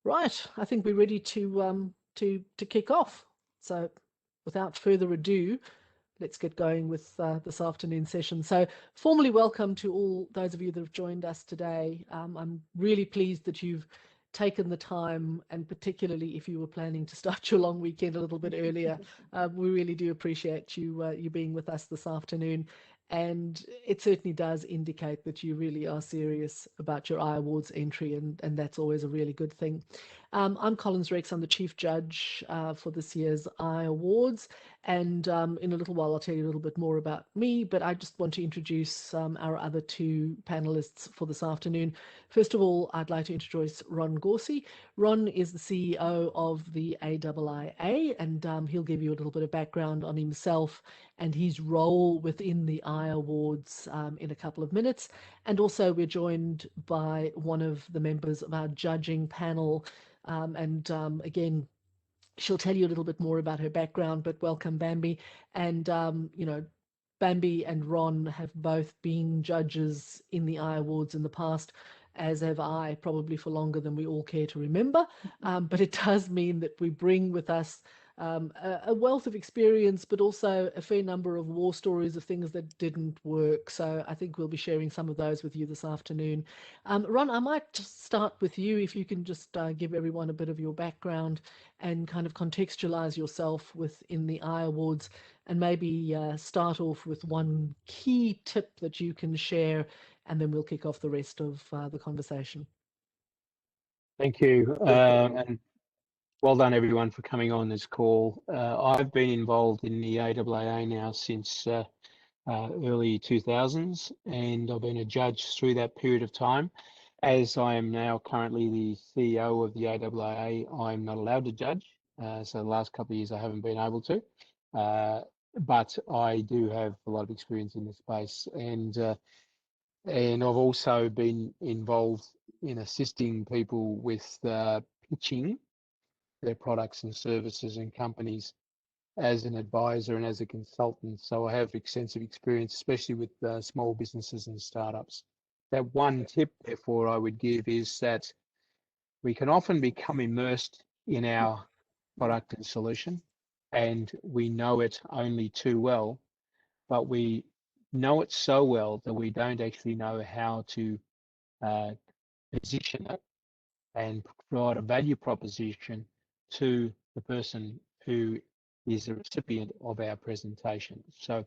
Right, I think we're ready to kick off. So, without further ado, let's get going with this afternoon session. So, formally welcome to all those of you that have joined us today. I'm really pleased that you've taken the time, and particularly if you were planning to start your long weekend a little bit earlier, we really do appreciate you being with us this afternoon. And it certainly does indicate that you really are serious about your iAwards entry, and that's always a really good thing. I'm Collins Rex. I'm the Chief Judge for this year's iAwards. And in a little while, I'll tell you a little bit more about me, but I just want to introduce our other two panelists for this afternoon. First of all, I'd like to introduce Ron Gorsey. Ron is the CEO of the AIIA, and he'll give you a little bit of background on himself and his role within the iAwards in a couple of minutes. And also, we're joined by one of the members of our judging panel. Again, she'll tell you a little bit more about her background, but welcome, Bambi. And, Bambi and Ron have both been judges in the iAwards in the past, as have I, probably for longer than we all care to remember. But it does mean that we bring with us a wealth of experience, but also a fair number of war stories of things that didn't work. So I think we'll be sharing some of those with you this afternoon. Ron, I might just start with you, if you can just give everyone a bit of your background and kind of contextualize yourself within the iAwards, and maybe start off with one key tip that you can share, and then we'll kick off the rest of the conversation. Thank you. And well done, everyone, for coming on this call. I've been involved in the AIIA now since early 2000s, and I've been a judge through that period of time. As I am now currently the CEO of the AIIA, I'm not allowed to judge. So the last couple of years I haven't been able to. But I do have a lot of experience in this space, and I've also been involved in assisting people with pitching their products and services and companies as an advisor and as a consultant. So I have extensive experience, especially with small businesses and startups. That one tip, therefore, I would give is that we can often become immersed in our product and solution, and we know it only too well, but we know it so well that we don't actually know how to position it and provide a value proposition to the person who is the recipient of our presentation. So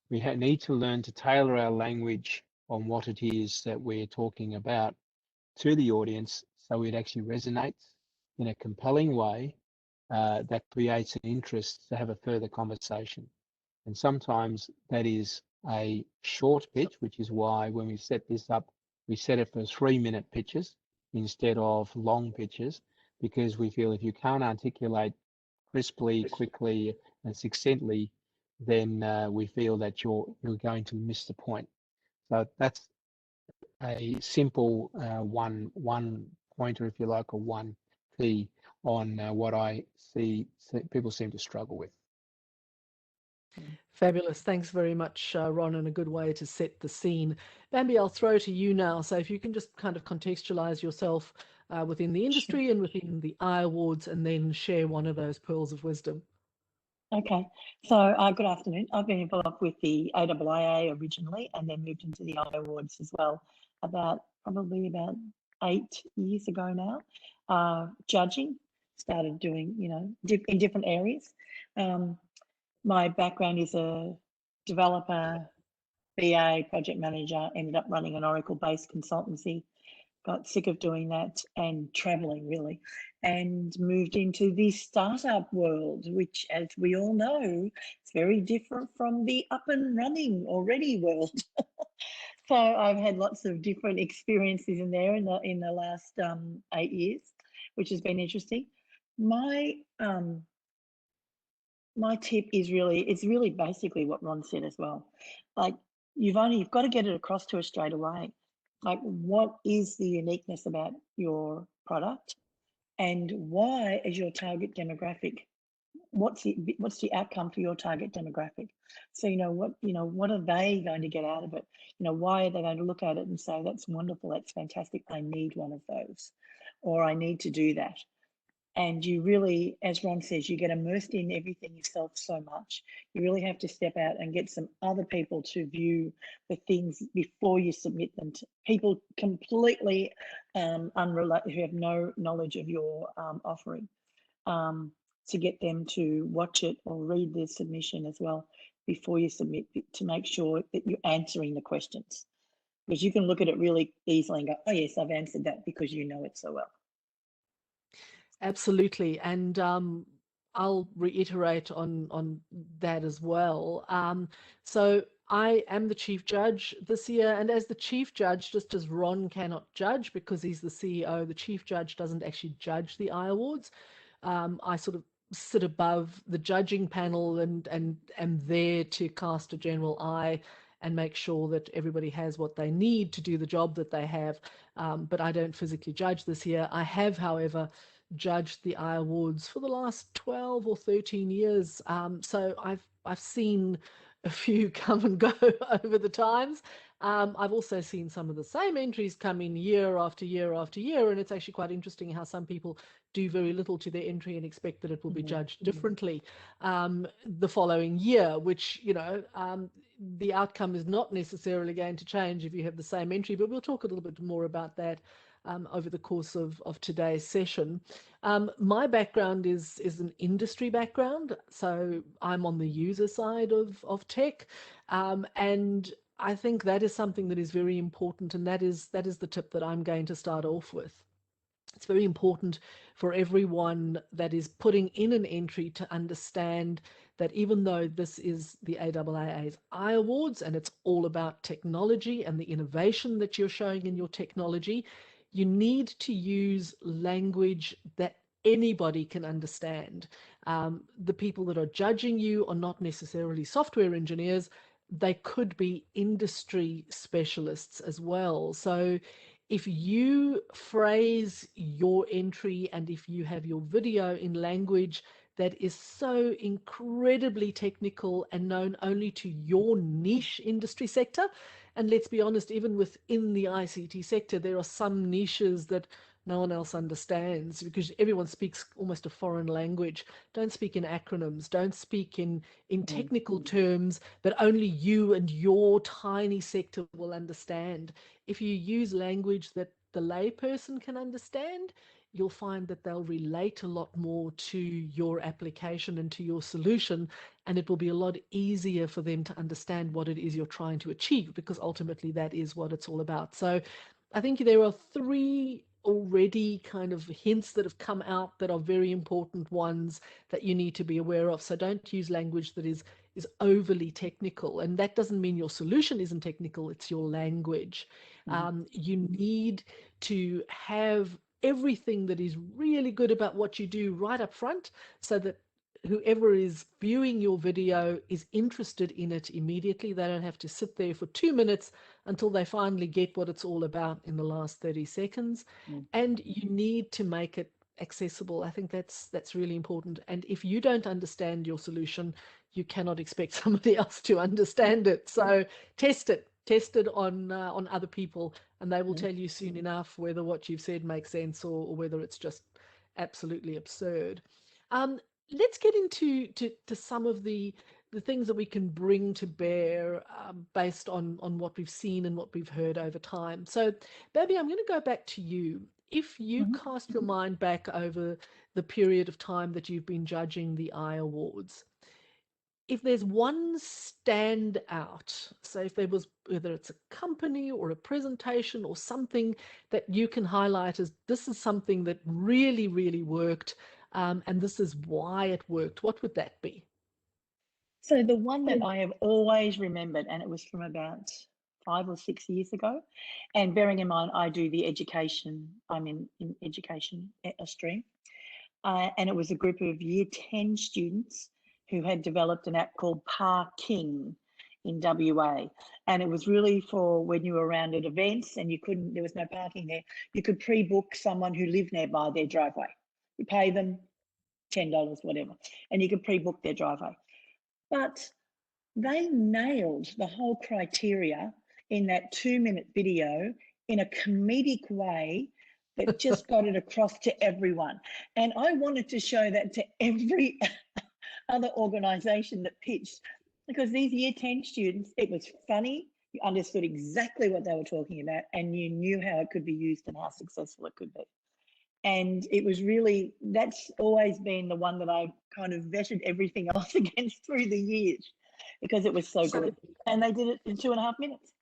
we need to learn to tailor our language on what it is that we're talking about to the audience, so it actually resonates in a compelling way that creates an interest to have a further conversation. And sometimes that is a short pitch, which is why when we set this up, we set it for 3-minute pitches instead of long pitches, because we feel if you can't articulate crisply, quickly, and succinctly, then we feel that you're going to miss the point. So that's a simple one pointer, if you like, or one key on what I see people seem to struggle with. Fabulous. Thanks very much, Ron, and a good way to set the scene. Bambi, I'll throw to you now. So if you can just kind of contextualize yourself within the industry and within the iAwards, and then share one of those pearls of wisdom. Okay, so good afternoon. I've been involved with the AIIA originally, and then moved into the iAwards as well probably about 8 years ago now. Judging, started doing, in different areas. My background is a developer, BA, project manager, ended up running an Oracle-based consultancy, got sick of doing that and traveling really, and moved into the startup world, which, as we all know, is very different from the up and running already world. So I've had lots of different experiences in there in the last 8 years, which has been interesting. My tip is really basically what Ron said as well. Like, you've got to get it across to us straight away. Like, what is the uniqueness about your product, and why is your target demographic? What's the outcome for your target demographic? So what are they going to get out of it? Why are they going to look at it and say, that's wonderful, that's fantastic, I need one of those? or I need to do that. And you really, as Ron says, you get immersed in everything yourself so much. You really have to step out and get some other people to view the things before you submit them to people completely unrelated, who have no knowledge of your offering, to get them to watch it or read the submission as well before you submit, to make sure that you're answering the questions. Because you can look at it really easily and go, oh yes, I've answered that, because you know it so well. Absolutely, and I'll reiterate on that as well. So I am the chief judge this year, and as the chief judge, just as Ron cannot judge because he's the CEO, the chief judge doesn't actually judge the iAwards. I sort of sit above the judging panel and am there to cast a general eye and make sure that everybody has what they need to do the job that they have. But I don't physically judge this year. I have, however, judged the iAwards for the last 12 or 13 years. So I've seen a few come and go over the times. I've also seen some of the same entries come in year after year after year, and it's actually quite interesting how some people do very little to their entry and expect that it will be judged differently the following year, which, you know, the outcome is not necessarily going to change if you have the same entry, but we'll talk a little bit more about that over the course of today's session. My background is an industry background, so I'm on the user side of tech, and I think that is something that is very important, and that is the tip that I'm going to start off with. It's very important for everyone that is putting in an entry to understand that even though this is the AIA's iAwards and it's all about technology and the innovation that you're showing in your technology, you need to use language that anybody can understand. The people that are judging you are not necessarily software engineers. They could be industry specialists as well. So if you phrase your entry and if you have your video in language that is so incredibly technical and known only to your niche industry sector, and let's be honest, even within the ICT sector, there are some niches that no one else understands because everyone speaks almost a foreign language. Don't speak in acronyms, don't speak in technical terms that only you and your tiny sector will understand. If you use language that the layperson can understand, you'll find that they'll relate a lot more to your application and to your solution, and it will be a lot easier for them to understand what it is you're trying to achieve, because ultimately that is what it's all about. So I think there are three already kind of hints that have come out that are very important ones that you need to be aware of. So don't use language that is overly technical, and that doesn't mean your solution isn't technical, it's your language. You need to have everything that is really good about what you do right up front so that whoever is viewing your video is interested in it immediately. They don't have to sit there for 2 minutes until they finally get what it's all about in the last 30 seconds. And you need to make it accessible. I think that's really important. And if you don't understand your solution, you cannot expect somebody else to understand it. So test it on other people, and they will tell you soon enough whether what you've said makes sense or whether it's just absolutely absurd. Let's get into some of the things that we can bring to bear based on what we've seen and what we've heard over time. So, Baby, I'm going to go back to you. If you cast your mind back over the period of time that you've been judging the iAwards, if there's one standout, so if there was, whether it's a company or a presentation or something that you can highlight as this is something that really, really worked, and this is why it worked, what would that be? So the one that I have always remembered, and it was from about 5 or 6 years ago, and bearing in mind I do the education, I'm in education stream, and it was a group of year 10 students who had developed an app called Parking in WA, and it was really for when you were around at events and there was no parking there, you could pre-book someone who lived nearby their driveway. You pay them $10, whatever, and you could pre-book their driveway. But they nailed the whole criteria in that 2-minute video in a comedic way that just got it across to everyone. And I wanted to show that to every other organisation that pitched, because these year 10 students, it was funny, you understood exactly what they were talking about, and you knew how it could be used and how successful it could be. And it was really, that's always been the one that I've kind of vetted everything else against through the years, because it was so good. And they did it in 2.5 minutes.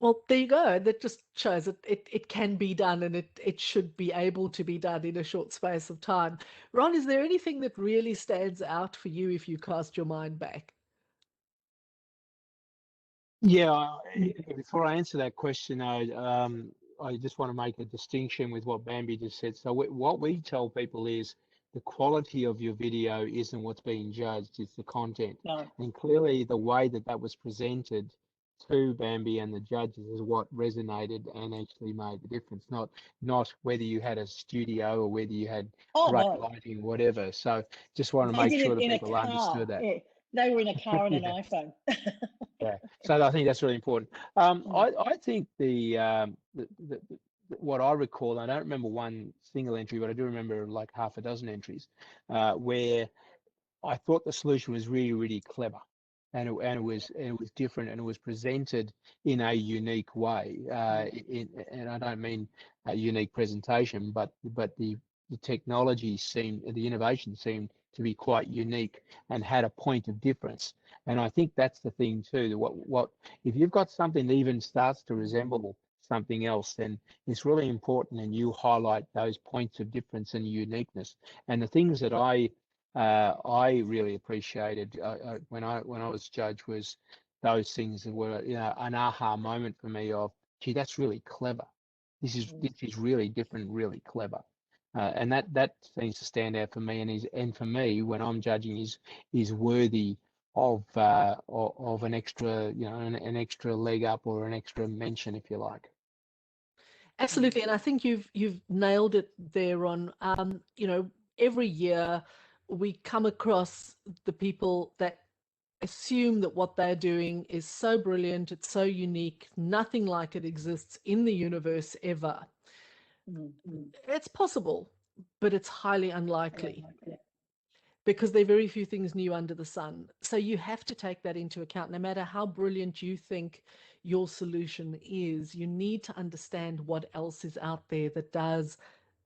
Well, there you go. That just shows it can be done, and it should be able to be done in a short space of time. Ron, is there anything that really stands out for you if you cast your mind back? Yeah, before I answer that question, I just want to make a distinction with what Bambi just said. So what we tell people is the quality of your video isn't what's being judged, it's the content. No. And clearly the way that that was presented to Bambi and the judges is what resonated and actually made the difference, not whether you had a studio or whether you had great lighting, whatever. So just want to make sure that people understood that. Yeah. They were in a car and an iPhone. Yeah, so I think that's really important. I think what I recall, I don't remember one single entry, but I do remember like half a dozen entries where I thought the solution was really, really clever, and it was different, and it was presented in a unique way. And I don't mean a unique presentation, but the technology seemed, the innovation seemed to be quite unique and had a point of difference. And I think that's the thing too. That what if you've got something that even starts to resemble something else, then it's really important, and you highlight those points of difference and uniqueness. And the things that I really appreciated when I was judge was those things that were, you know, an aha moment for me of, gee, that's really clever. This is really different, really clever. And that seems to stand out for me, and for me when I'm judging is worthy of an extra, you know, an extra leg up or an extra mention, if you like. Absolutely, and I think you've nailed it there on. You know, every year we come across the people that assume that what they're doing is so brilliant, it's so unique, nothing like it exists in the universe ever. It's possible, but it's highly unlikely because there are very few things new under the sun. So you have to take that into account. No matter how brilliant you think your solution is, you need to understand what else is out there that does,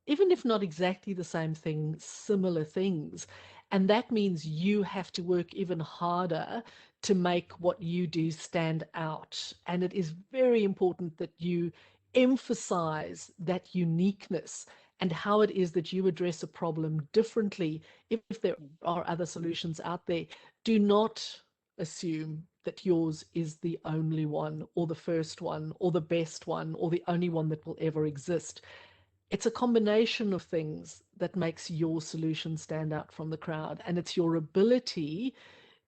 even if not exactly the same thing, similar things. And that means you have to work even harder to make what you do stand out. And it is very important that you emphasize that uniqueness and how it is that you address a problem differently if there are other solutions out there. Do not assume that yours is the only one or the first one or the best one or the only one that will ever exist. It's a combination of things that makes your solution stand out from the crowd, and it's your ability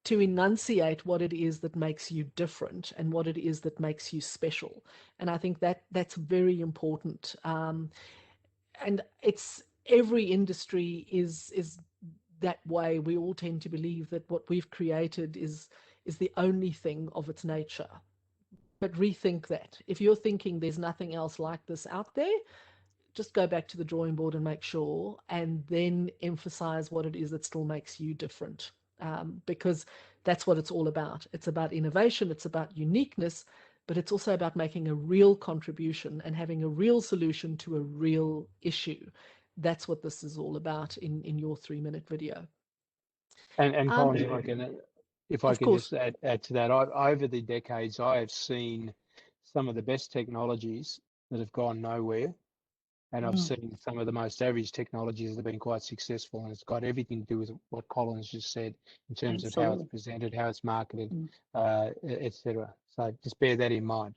to enunciate what it is that makes you different and what it is that makes you special. And I think that that's very important. And it's every industry is that way. We all tend to believe that what we've created is the only thing of its nature. But rethink that. If you're thinking there's nothing else like this out there, just go back to the drawing board and make sure, and then emphasize what it is that still makes you different. Because that's what it's all about. It's about innovation, it's about uniqueness, but it's also about making a real contribution and having a real solution to a real issue. That's what this is all about in your 3-minute video. And Collins, if I Of can course. just add to that, over the decades, I have seen some of the best technologies that have gone nowhere, and I've seen some of the most average technologies that have been quite successful, and it's got everything to do with what Collins just said in terms of how it's presented, how it's marketed, etc. So just bear that in mind.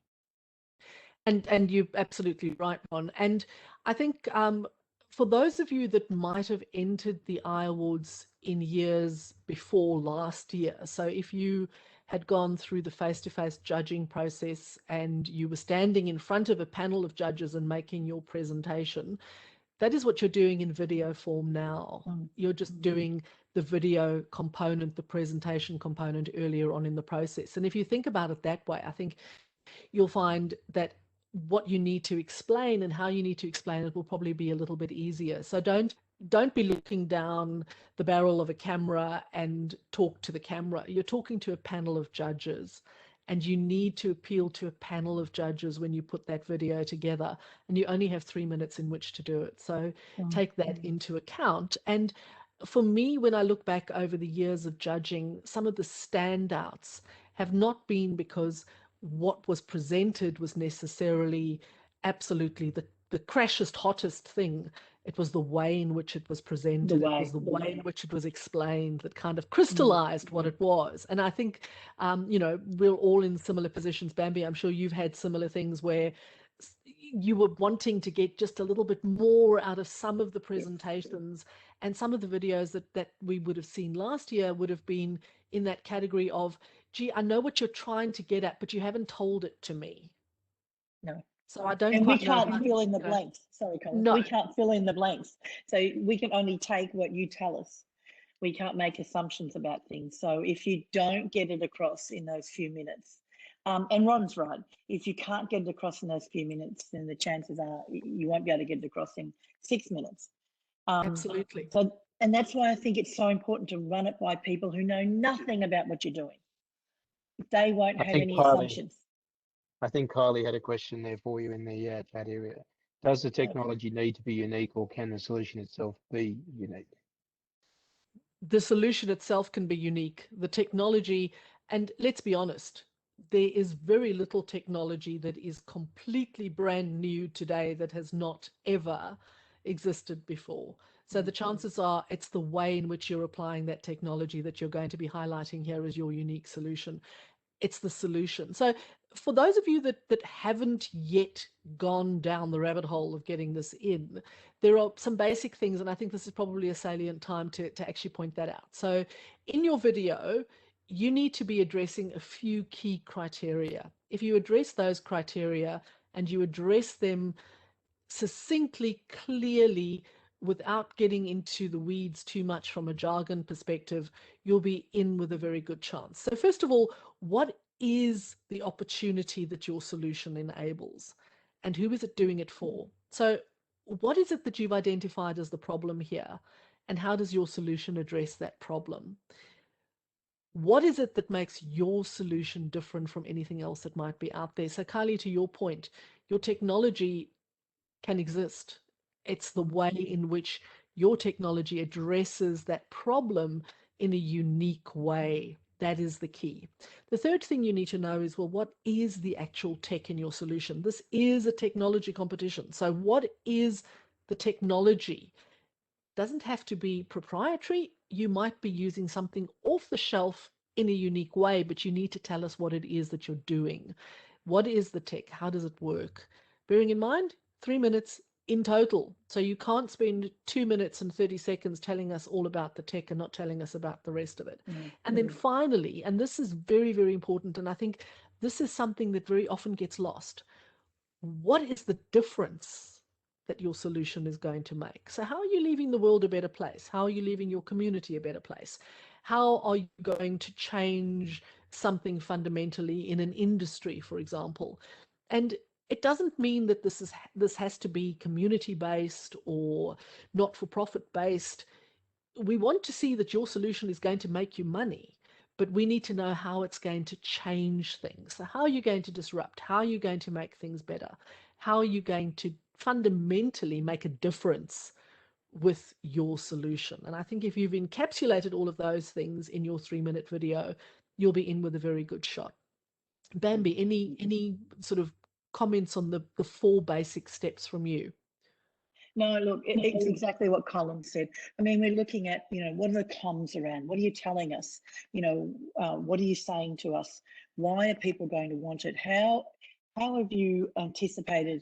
And you're absolutely right, Ron. And I think for those of you that might have entered the iAwards in years before last year, so if you had gone through the face-to-face judging process and you were standing in front of a panel of judges and making your presentation, that is what you're doing in video form now. You're just doing the video component, the presentation component earlier on in the process. And if you think about it that way, I think you'll find that what you need to explain and how you need to explain it will probably be a little bit easier. So don't be looking down the barrel of a camera and talk to the camera. You're talking to a panel of judges, and you need to appeal to a panel of judges when you put that video together, and you only have 3 minutes in which to do it. So take that into account. And for me, when I look back over the years of judging, some of the standouts have not been because what was presented was necessarily absolutely the crashest, hottest thing. It was the way in which it was presented. It was the way in which it was explained that kind of crystallized what it was. And I think, we're all in similar positions. Bambi, I'm sure you've had similar things where you were wanting to get just a little bit more out of some of the presentations, and some of the videos that we would have seen last year would have been in that category of, gee, I know what you're trying to get at, but you haven't told it to me. No. So I don't and quite we know can't fill in the blanks. Sorry, Colin. No. We can't fill in the blanks. So we can only take what you tell us. We can't make assumptions about things. So if you don't get it across in those few minutes, and Ron's right, if you can't get it across in those few minutes, then the chances are you won't be able to get it across in 6 minutes. Absolutely. So, and that's why I think it's so important to run it by people who know nothing about what you're doing. They won't have any assumptions. I think Kylie had a question there for you in the chat area. Does the technology need to be unique, or can the solution itself be unique? The solution itself can be unique. The technology, and let's be honest, there is very little technology that is completely brand new today that has not ever existed before. So the chances are it's the way in which you're applying that technology that you're going to be highlighting here as your unique solution. It's the solution. So for those of you that haven't yet gone down the rabbit hole of getting this in, there are some basic things, and I think this is probably a salient time to actually point that out. So in your video, you need to be addressing a few key criteria. If you address those criteria and you address them succinctly, clearly, without getting into the weeds too much from a jargon perspective, you'll be in with a very good chance. So first of all, what is the opportunity that your solution enables? And who is it doing it for? So what is it that you've identified as the problem here? And how does your solution address that problem? What is it that makes your solution different from anything else that might be out there? So Kylie, to your point, your technology can exist. It's the way in which your technology addresses that problem in a unique way. That is the key. The third thing you need to know is, well, what is the actual tech in your solution? This is a technology competition. So what is the technology? Doesn't have to be proprietary. You might be using something off the shelf in a unique way, but you need to tell us what it is that you're doing. What is the tech? How does it work? Bearing in mind, 3 minutes in total. So you can't spend 2 minutes and 30 seconds telling us all about the tech and not telling us about the rest of it. And then finally, and this is very, very important, and I think this is something that very often gets lost. What is the difference that your solution is going to make? So how are you leaving the world a better place? How are you leaving your community a better place? How are you going to change something fundamentally in an industry, for example? And it doesn't mean that this has to be community-based or not-for-profit based. We want to see that your solution is going to make you money, but we need to know how it's going to change things. So how are you going to disrupt? How are you going to make things better? How are you going to fundamentally make a difference with your solution? And I think if you've encapsulated all of those things in your 3-minute video, you'll be in with a very good shot. Bambi, any sort of comments on the 4 basic steps from you? No, look, it's exactly what Colin said. I mean, we're looking at, what are the comms around? What are you telling us? What are you saying to us? Why are people going to want it? How have you anticipated,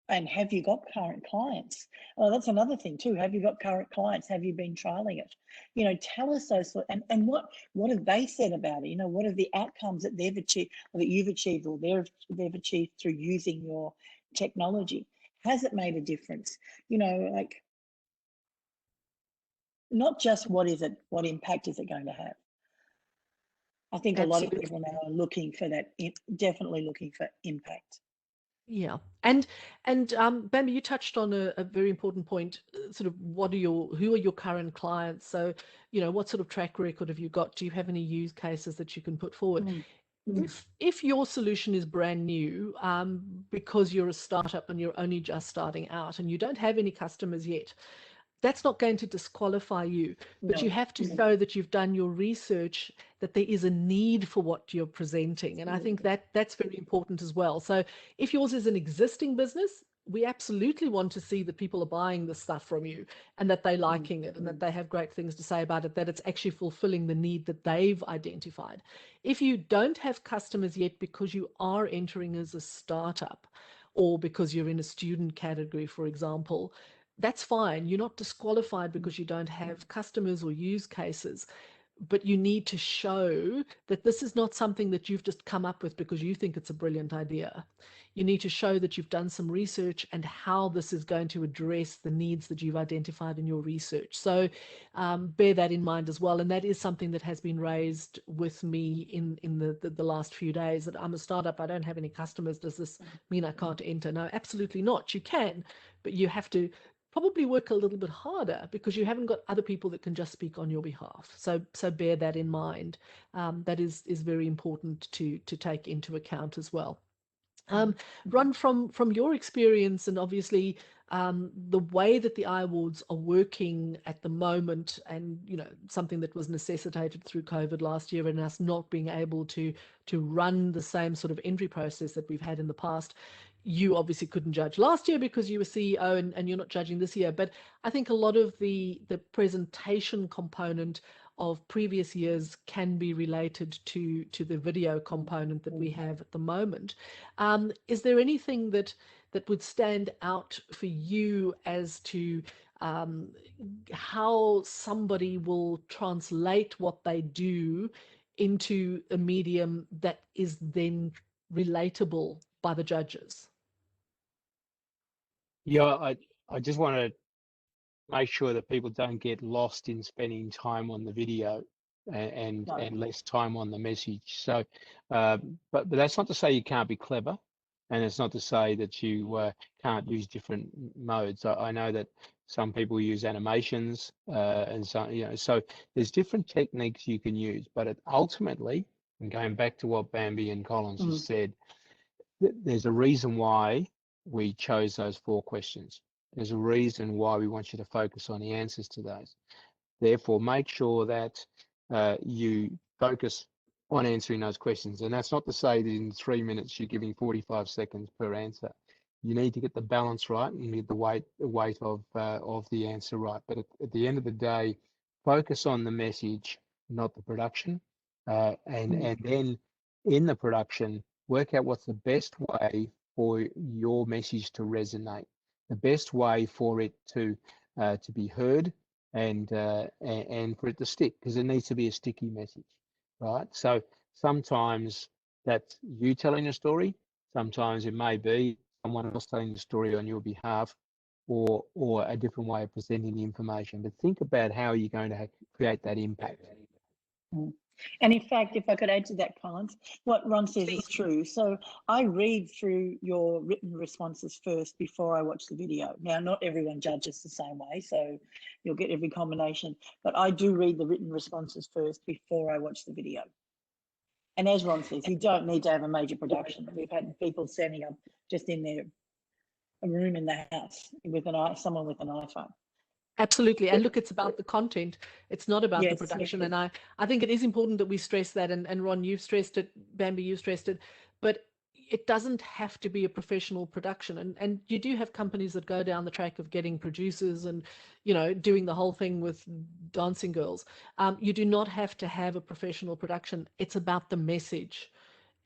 and have you got current clients? Oh, that's another thing too. Have you got current clients? Have you been trialing it? Tell us those, and what have they said about it? What are the outcomes that they've achieved, or that you've achieved, or they've achieved through using your technology? Has it made a difference? Like, not just what impact is it going to have? I think a lot of people now are looking for that, definitely looking for impact. Yeah. And Bambi, you touched on a very important point, sort of who are your current clients? So, what sort of track record have you got? Do you have any use cases that you can put forward? If your solution is brand new, because you're a startup and you're only just starting out and you don't have any customers yet, that's not going to disqualify you, but you have to show that you've done your research, that there is a need for what you're presenting. And I think that's very important as well. So if yours is an existing business, we absolutely want to see that people are buying the stuff from you and that they're liking it and that they have great things to say about it, that it's actually fulfilling the need that they've identified. If you don't have customers yet because you are entering as a startup or because you're in a student category, for example, that's fine. You're not disqualified because you don't have customers or use cases, but you need to show that this is not something that you've just come up with because you think it's a brilliant idea. You need to show that you've done some research and how this is going to address the needs that you've identified in your research. So bear that in mind as well. And that is something that has been raised with me in the last few days, that I'm a startup, I don't have any customers. Does this mean I can't enter? No, absolutely not. You can, but you have to probably work a little bit harder because you haven't got other people that can just speak on your behalf. So bear that in mind. That is very important to take into account as well. Ron, from your experience and obviously the way that the iAwards are working at the moment, and something that was necessitated through COVID last year and us not being able to run the same sort of entry process that we've had in the past. You obviously couldn't judge last year because you were CEO, and you're not judging this year. But I think a lot of the presentation component of previous years can be related to the video component that we have at the moment. Is there anything that would stand out for you as to how somebody will translate what they do into a medium that is then relatable by the judges? Yeah, I just want to make sure that people don't get lost in spending time on the video and less time on the message. So, but that's not to say you can't be clever, and it's not to say that you can't use different modes. I know that some people use animations, and so there's different techniques you can use. But ultimately, and going back to what Bambi and Collins just said, there's a reason why we chose those 4 questions. There's a reason why we want you to focus on the answers to those. Therefore, make sure that you focus on answering those questions. And that's not to say that in 3 minutes you're giving 45 seconds per answer. You need to get the balance right and get the weight of the answer right. But at the end of the day, focus on the message, not the production. And then in the production, work out what's the best way for your message to resonate, the best way for it to be heard and for it to stick, because it needs to be a sticky message, right? So sometimes that's you telling a story, sometimes it may be someone else telling the story on your behalf, or a different way of presenting the information. But think about how you're going to create that impact. And in fact, if I could add to that, Collins, what Ron says is true. So I read through your written responses first before I watch the video. Now, not everyone judges the same way, so you'll get every combination. But I do read the written responses first before I watch the video. And as Ron says, you don't need to have a major production. We've had people standing up just in their room in the house with someone with an iPhone. Absolutely. And look, it's about the content. It's not about the Yes, production. And I think it is important that we stress that. And Ron, you've stressed it. Bambi, you've stressed it. But it doesn't have to be a professional production. And you do have companies that go down the track of getting producers and, doing the whole thing with dancing girls. You do not have to have a professional production. It's about the message.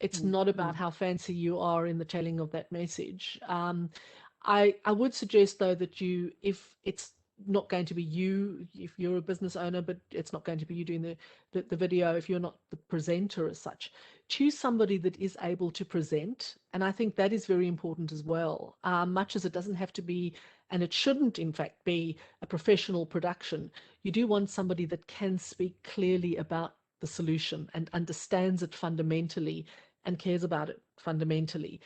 It's not about how fancy you are in the telling of that message. I would suggest, though, that if it's not going to be you, if you're a business owner, but it's not going to be you doing the video, if you're not the presenter as such, choose somebody that is able to present. And I think that is very important as well, much as it doesn't have to be, and it shouldn't in fact be, a professional production. You do want somebody that can speak clearly about the solution and understands it fundamentally and cares about it fundamentally.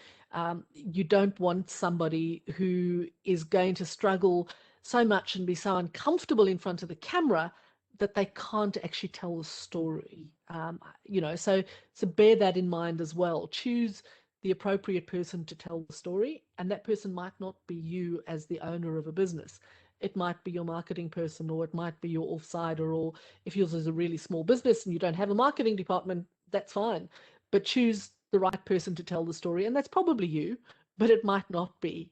You don't want somebody who is going to struggle so much and be so uncomfortable in front of the camera that they can't actually tell the story. So bear that in mind as well. Choose the appropriate person to tell the story, and that person might not be you as the owner of a business. It might be your marketing person, or it might be your offsider, or if yours is a really small business and you don't have a marketing department, that's fine. But choose the right person to tell the story, and that's probably you, but it might not be.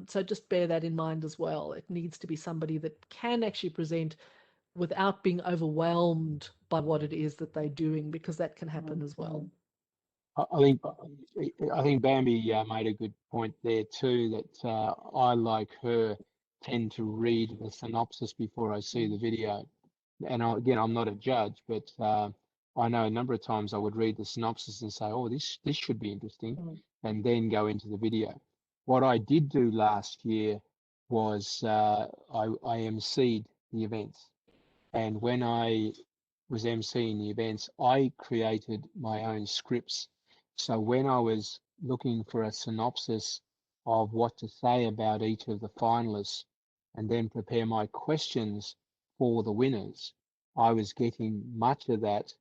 So just bear that in mind as well. It needs to be somebody that can actually present without being overwhelmed by what it is that they're doing, because that can happen as well. I think Bambi made a good point there too, that I, like her, tend to read the synopsis before I see the video. And again, I'm not a judge, but I know a number of times I would read the synopsis and say, oh, this should be interesting, and then go into the video. What I did do last year was I emceed the events. And when I was emceeing the events, I created my own scripts. So when I was looking for a synopsis of what to say about each of the finalists and then prepare my questions for the winners, I was getting much of that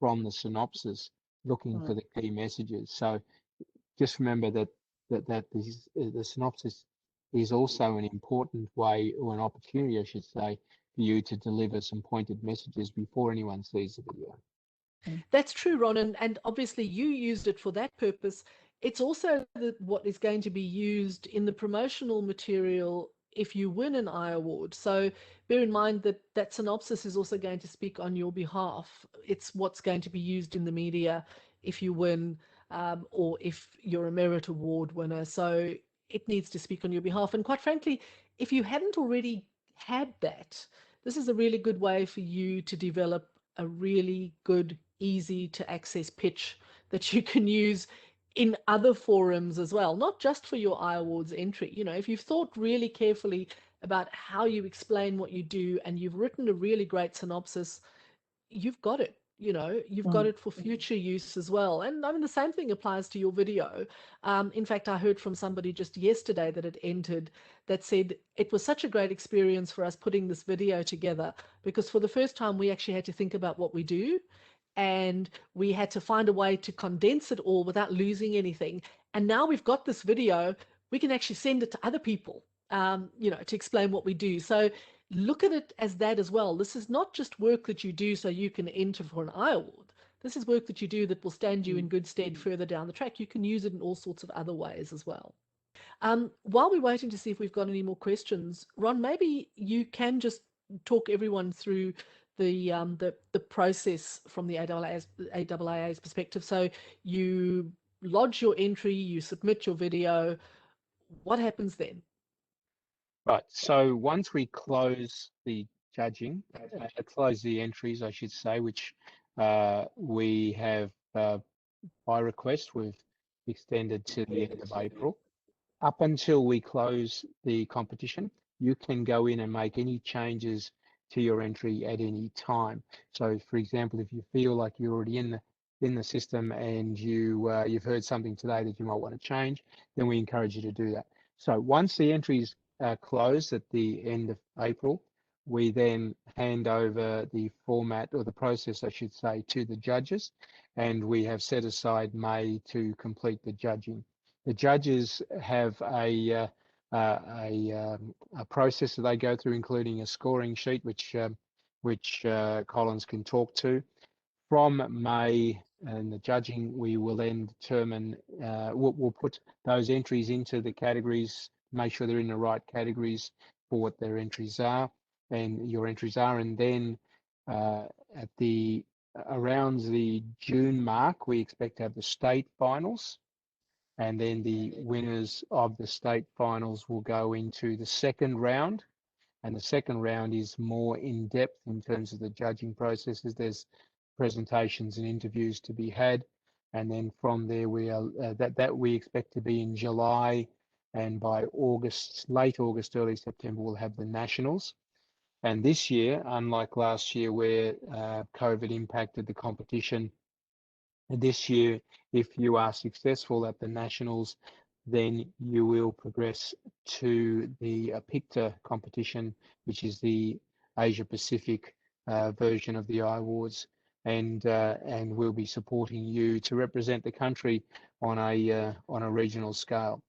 from the synopsis, looking for the key messages. So just remember that the synopsis is also an important way, or an opportunity, I should say, for you to deliver some pointed messages before anyone sees the video. That's true, Ron, and obviously you used it for that purpose. It's also what is going to be used in the promotional material if you win an iAward. So bear in mind that that synopsis is also going to speak on your behalf. It's what's going to be used in the media if you win, or if you're a merit award winner. So it needs to speak on your behalf. And quite frankly, if you hadn't already had that, this is a really good way for you to develop a really good, easy to access pitch that you can use in other forums as well, not just for your iAwards entry. You know, if you've thought really carefully about how you explain what you do and you've written a really great synopsis, you've got it. You know, you've got it for future use as well. And I mean, the same thing applies to your video. In fact, I heard from somebody just yesterday that had entered that said it was such a great experience for us putting this video together, because for the first time we actually had to think about what we do, and we had to find a way to condense it all without losing anything. And now we've got this video, we can actually send it to other people, to explain what we do. So look at it as that as well. This is not just work that you do so you can enter for an iAward. This is work that you do that will stand you in good stead further down the track. You can use it in all sorts of other ways as well. While we're waiting to see if we've got any more questions, Ron, maybe you can just talk everyone through the process from the AAA's perspective. So you lodge your entry, you submit your video. What happens then? Right. So once we close the judging, close the entries, I should say, which we have, by request, we've extended to the end of April. Up until we close the competition, you can go in and make any changes to your entry at any time. So, for example, if you feel like you're already in the system and you've heard something today that you might want to change, then we encourage you to do that. So once the entries close at the end of April, we then hand over the format, or the process, I should say, to the judges, and we have set aside May to complete the judging. The judges have a process that they go through, including a scoring sheet, which Collins can talk to. From May and the judging, we will then determine, we'll put those entries into the categories, make sure they're in the right categories for what their entries are and your entries are. And then at around the June mark, we expect to have the state finals. And then the winners of the state finals will go into the second round. And the second round is more in depth in terms of the judging processes. There's presentations and interviews to be had. And then from there, we are that we expect to be in July. And by August, late August, early September, we'll have the nationals. And this year, unlike last year where COVID impacted the competition this year, if you are successful at the nationals, then you will progress to the PICTA competition, which is the Asia Pacific version of the iAwards, and we'll be supporting you to represent the country on a regional scale.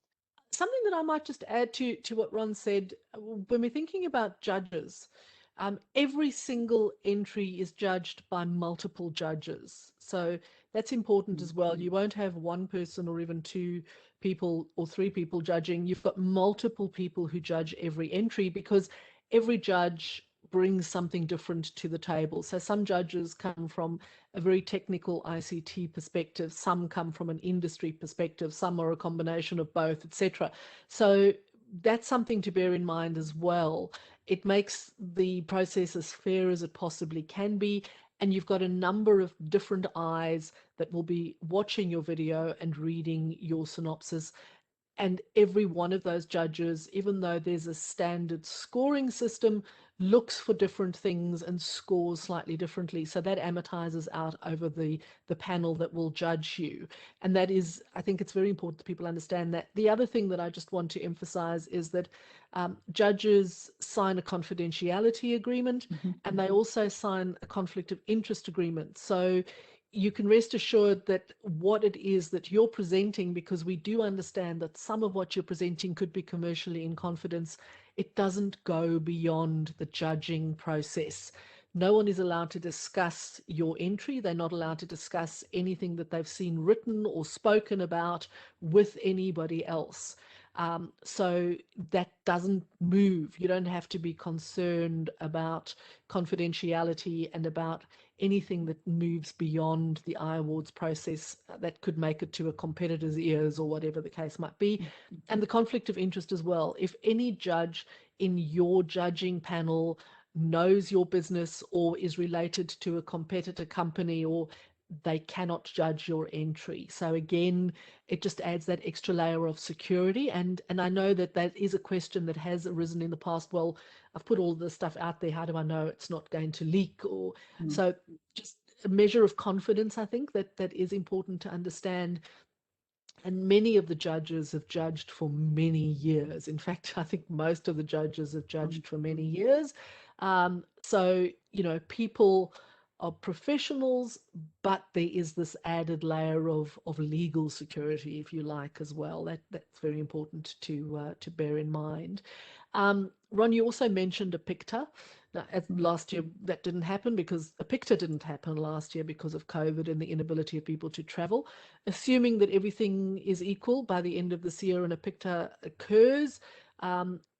Something that I might just add to what Ron said, when we're thinking about judges, every single entry is judged by multiple judges. So that's important as well. You won't have one person or even two people or three people judging. You've got multiple people who judge every entry, because every judge brings something different to the table. So some judges come from a very technical ICT perspective, some come from an industry perspective, some are a combination of both, etc. So that's something to bear in mind as well. It makes the process as fair as it possibly can be, and you've got a number of different eyes that will be watching your video and reading your synopsis. And every one of those judges, even though there's a standard scoring system, looks for different things and scores slightly differently. So that amortizes out over the panel that will judge you. And that is, I think it's very important that people understand that. The other thing that I just want to emphasize is that judges sign a confidentiality agreement, and they also sign a conflict of interest agreement. So you can rest assured that what it is that you're presenting, because we do understand that some of what you're presenting could be commercially in confidence, it doesn't go beyond the judging process. No one is allowed to discuss your entry. They're not allowed to discuss anything that they've seen written or spoken about with anybody else. So that doesn't move. You don't have to be concerned about confidentiality and about anything that moves beyond the iAwards process that could make it to a competitor's ears or whatever the case might be. And the conflict of interest as well. If any judge in your judging panel knows your business or is related to a competitor company, or they cannot judge your entry. So again, it just adds that extra layer of security. And I know that that is a question that has arisen in the past. Well, I've put all this stuff out there. How do I know it's not going to leak? Or so just a measure of confidence, I think that is important to understand. And many of the judges have judged for many years. In fact, I think most of the judges have judged for many years. So, people are professionals, but there is this added layer of legal security, if you like, as well. That's very important to bear in mind. Ron, you also mentioned a PICTA. Now, last year that didn't happen because a PICTA didn't happen last year because of COVID and the inability of people to travel. Assuming that everything is equal by the end of this year and a PICTA occurs,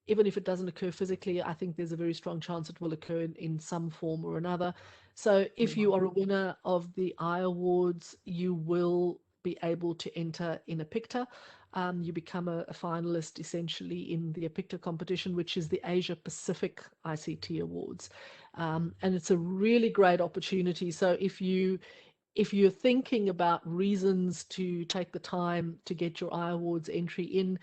even if it doesn't occur physically, I think there's a very strong chance it will occur in some form or another. So if you are a winner of the iAwards, you will be able to enter in a PICTA. You become a finalist essentially in the PICTA competition, which is the Asia Pacific ICT Awards. And it's a really great opportunity. So if you're thinking about reasons to take the time to get your iAwards entry in,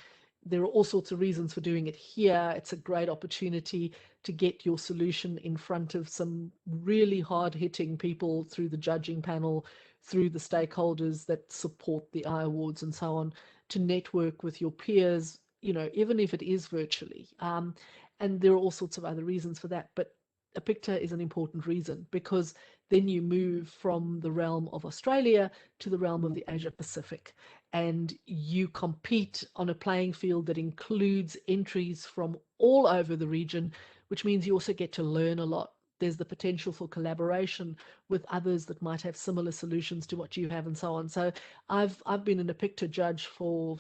there are all sorts of reasons for doing it here. It's a great opportunity to get your solution in front of some really hard-hitting people through the judging panel, through the stakeholders that support the iAwards and so on, to network with your peers, even if it is virtually. And there are all sorts of other reasons for that. But a PICTA is an important reason, because then you move from the realm of Australia to the realm of the Asia Pacific, and you compete on a playing field that includes entries from all over the region, which means you also get to learn a lot. There's the potential for collaboration with others that might have similar solutions to what you have and so on. So I've been in a PICTA judge for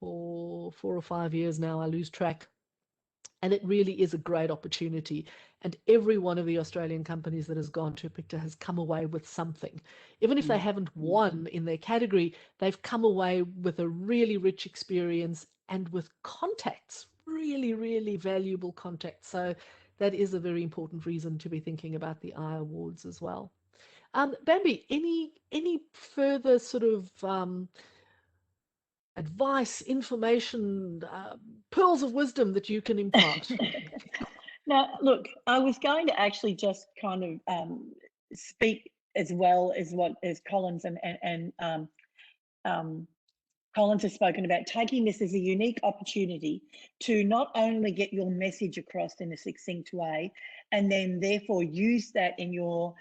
4 or 5 years now. I lose track. And it really is a great opportunity. And every one of the Australian companies that has gone to a PICTA has come away with something. Even if they haven't won in their category, they've come away with a really rich experience and with contacts, really, really valuable contacts. So that is a very important reason to be thinking about the iAwards as well. Bambi, any further sort of advice, information, pearls of wisdom that you can impart? Now, look, I was going to actually just kind of speak as well as what as Collins and Collins has spoken about, taking this as a unique opportunity to not only get your message across in a succinct way, and then therefore use that in your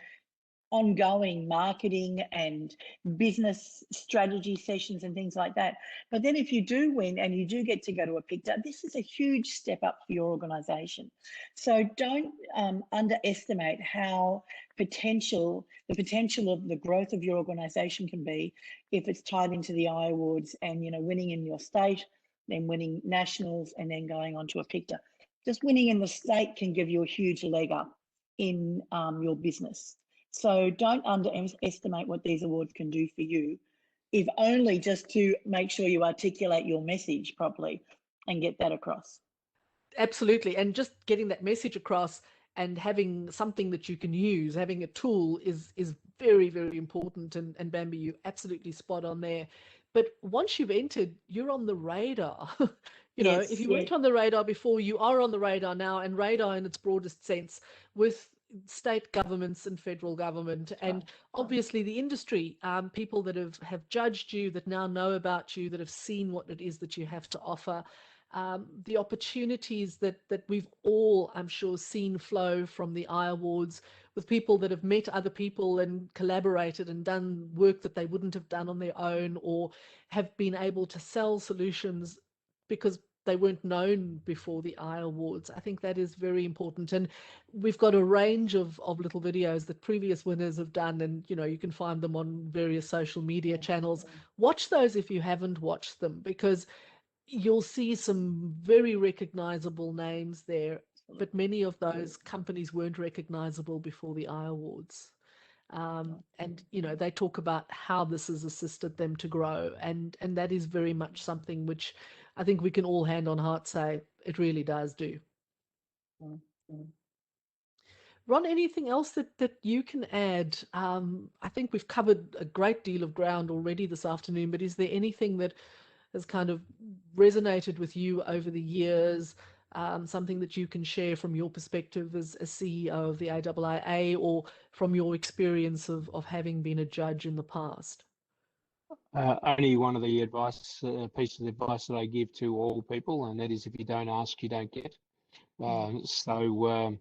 ongoing marketing and business strategy sessions and things like that. But then if you do win and you do get to go to a PICTA, this is a huge step up for your organisation. So don't underestimate how the potential of the growth of your organisation can be if it's tied into the iAwards and, you know, winning in your state, then winning nationals, and then going on to a PICTA. Just winning in the state can give you a huge leg up in your business. So don't underestimate what these awards can do for you, if only just to make sure you articulate your message properly and get that across. Absolutely. And just getting that message across and having something that you can use, having a tool is very, very important. And Bambi, you're absolutely spot on there. But once you've entered, you're on the radar. You know, if you weren't on the radar before, you are on the radar now, and radar in its broadest sense with state governments and federal government, and obviously the industry, people that have judged you, that now know about you, that have seen what it is that you have to offer. The opportunities that we've all, I'm sure, seen flow from the iAwards, with people that have met other people and collaborated and done work that they wouldn't have done on their own, or have been able to sell solutions because they weren't known before the iAwards. I think that is very important. And we've got a range of little videos that previous winners have done, and, you know, you can find them on various social media channels. Watch those if you haven't watched them, because you'll see some very recognizable names there, but many of those companies weren't recognizable before the iAwards. And, you know, they talk about how this has assisted them to grow. And that is very much something which I think we can all hand on heart say it really does do. Ron, anything else that you can add? I think we've covered a great deal of ground already this afternoon, but is there anything that has kind of resonated with you over the years, something that you can share from your perspective as a CEO of the AIIA, or from your experience of having been a judge in the past? Only one of the pieces of advice that I give to all people, and that is, if you don't ask, you don't get. So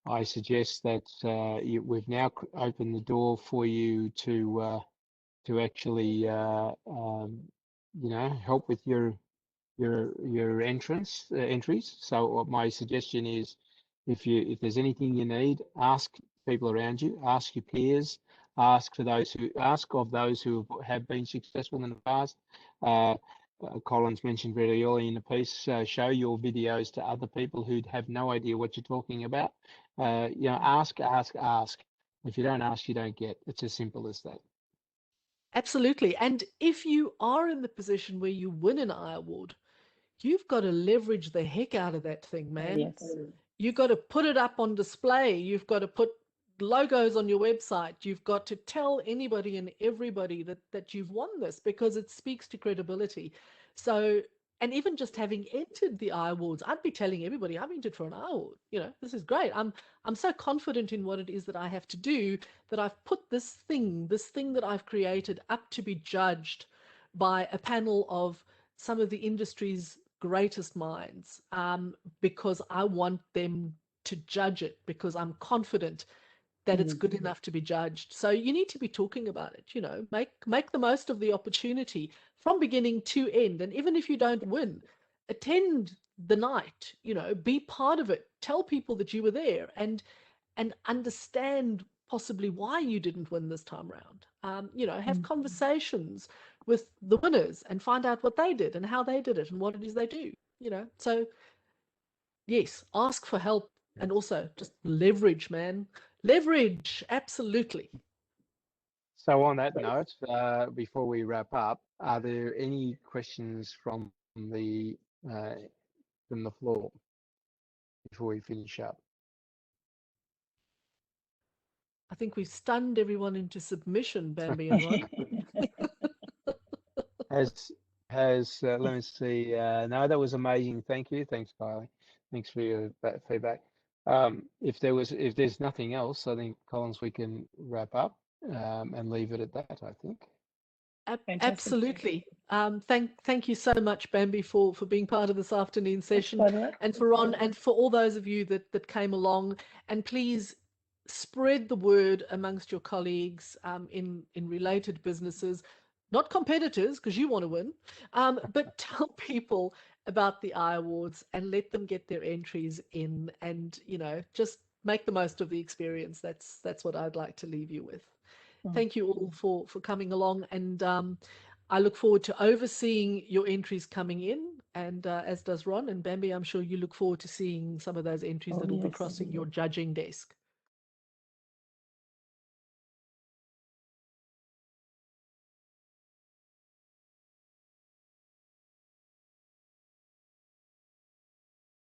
I suggest that we've now opened the door for you to actually help with your entries. So my suggestion is, if there's anything you need, ask people around you, ask your peers, ask of those who have been successful in the past. Collins mentioned very early in the piece, show your videos to other people who have no idea what you're talking about. Ask. If you don't ask, you don't get. It's as simple as that. Absolutely. And if you are in the position where you win an iAward, you've got to leverage the heck out of that thing, man. Yes. You've got to put it up on display. You've got to put logos on your website. You've got to tell anybody and everybody that you've won this, because it speaks to credibility. So, and even just having entered the iAwards, I'd be telling everybody I've entered for an iAward. You know, this is great. I'm so confident in what it is that I have to do, that I've put this thing that I've created up to be judged by a panel of some of the industry's greatest minds, because I want them to judge it, because I'm confident that it's good enough to be judged. So you need to be talking about it, you know, make the most of the opportunity from beginning to end. And even if you don't win, attend the night, you know, be part of it, tell people that you were there, and understand possibly why you didn't win this time around. You know, have conversations with the winners and find out what they did and how they did it and what it is they do, you know. So yes, ask for help, and also just leverage, man. Leverage, absolutely. So on that note, before we wrap up, are there any questions from the floor before we finish up? I think we've stunned everyone into submission, Bambi and Ron. Let me see. No, that was amazing. Thank you. Thanks, Kylie. Thanks for your feedback. If there's nothing else, I think, Collins, we can wrap up. and leave it at that, I think. Fantastic. Absolutely. Thank you so much, Bambi, for being part of this afternoon session, Pleasure. and for Ron, and for all those of you that came along. And please spread the word amongst your colleagues in related businesses, not competitors, because you want to win, but tell people about the iAwards and let them get their entries in, and just make the most of the experience. That's what I'd like to leave you with. Thank you all for coming along, and I look forward to overseeing your entries coming in, and as does Ron and Bambi. I'm sure you look forward to seeing some of those entries that will be Yes. crossing your judging desk.